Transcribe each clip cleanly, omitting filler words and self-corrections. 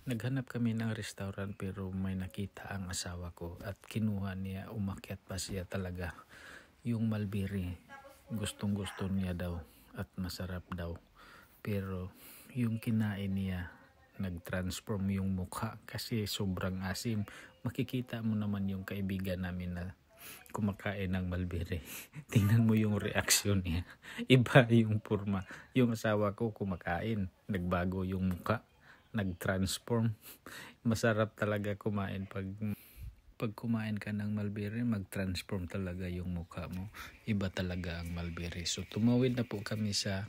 Naghanap kami ng restaurant pero may nakita ang asawa ko at kinuha niya, umakyat pa siya talaga. Yung Mulberry, gustong gusto niya daw at masarap daw. Pero yung kinain niya, nag-transform yung mukha kasi sobrang asim. Makikita mo naman yung kaibigan namin na kumakain ng Mulberry. Tingnan mo yung reaksyon niya. Iba yung forma. Yung asawa ko kumakain, nagbago yung mukha, nag-transform. Masarap talaga kumain pag kumain ka ng Mulberry, mag-transform talaga yung mukha mo. Iba talaga ang Mulberry. So tumawid na po kami sa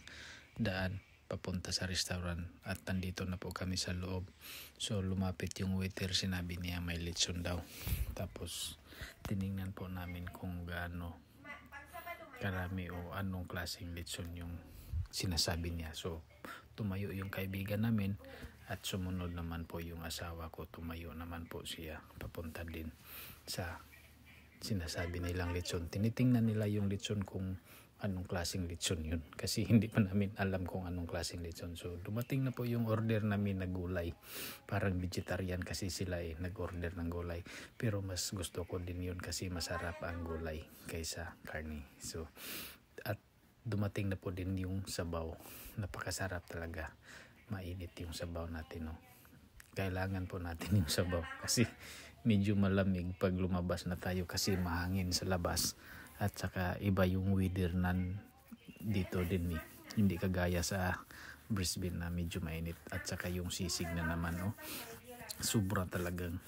daan papunta sa restaurant at nandito na po kami sa loob. So lumapit yung waiter, sinabi niya may lechon daw. Tapos tiningnan po namin kung gaano karami o anong klaseng lechon yung sinasabi niya. So tumayo yung kaibigan namin at sumunod naman po yung asawa ko. Tumayo naman po siya papunta din sa sinasabi nilang lechon. Tinitingnan nila yung lechon kung anong klaseng lechon yun. Kasi hindi pa namin alam kung anong klaseng lechon. So dumating na po yung order namin na gulay. Parang vegetarian kasi sila nag-order ng gulay. Pero mas gusto ko din yun kasi masarap ang gulay kaysa karne. So at dumating na po din yung sabaw. Napakasarap talaga. Mainit yung sabaw natin, no. Kailangan po natin yung sabaw kasi medyo malamig pag lumabas na tayo kasi mahangin sa labas at saka iba yung weather dito din hindi kagaya sa Brisbane na medyo mainit at saka yung sisig na naman, sobra talagang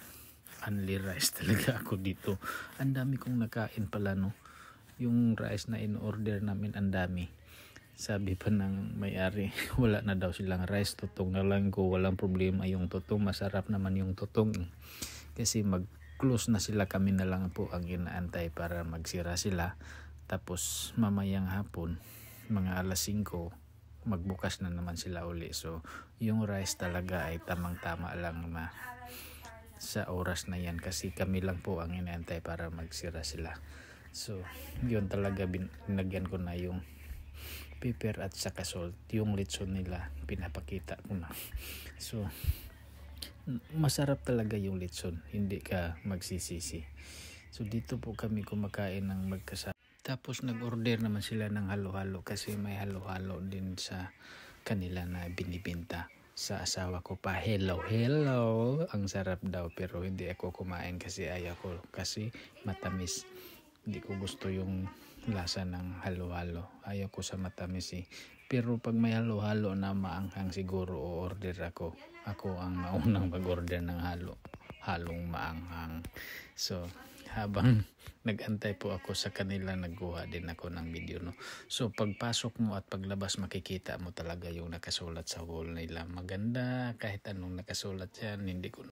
only rice talaga ako dito. Ang dami kong nakain pala, no. Yung rice na in-order namin ang dami. Sabi pa ng may-ari, wala na daw silang rice, tutong na lang ko. Walang problema yung tutong, masarap naman yung tutong. Kasi mag-close na sila, kami na lang po ang inaantay para magsira sila. Tapos mamayang hapon, mga alas 5, magbukas na naman sila uli. So yung rice talaga ay tamang-tama lang na sa oras na yan kasi kami lang po ang inaantay para magsira sila. So yun talaga, binagyan ko na yung pepper at saka salt. Yung lechon nila pinapakita ko na. So masarap talaga yung lechon, hindi ka magsisisi. So dito po kami kumakain ng magkasama. Tapos nag-order naman sila ng halo-halo kasi may halo-halo din sa kanila na binibenta. Sa asawa ko pa, hello, ang sarap daw, pero hindi ako kumain kasi ayaw ko kasi matamis. Hindi ko gusto yung lasa ng halo-halo. Ayaw ko sa matamis Pero pag may halo-halo na maanghang, siguro o-order ako. Ako ang maunang mag-order ng halong maanghang. So habang nag-antay po ako sa kanila, nagkuha din ako ng video, no. So pagpasok mo at paglabas, makikita mo talaga yung nakasulat sa wall nila. Maganda kahit anong nakasulat yan, hindi ko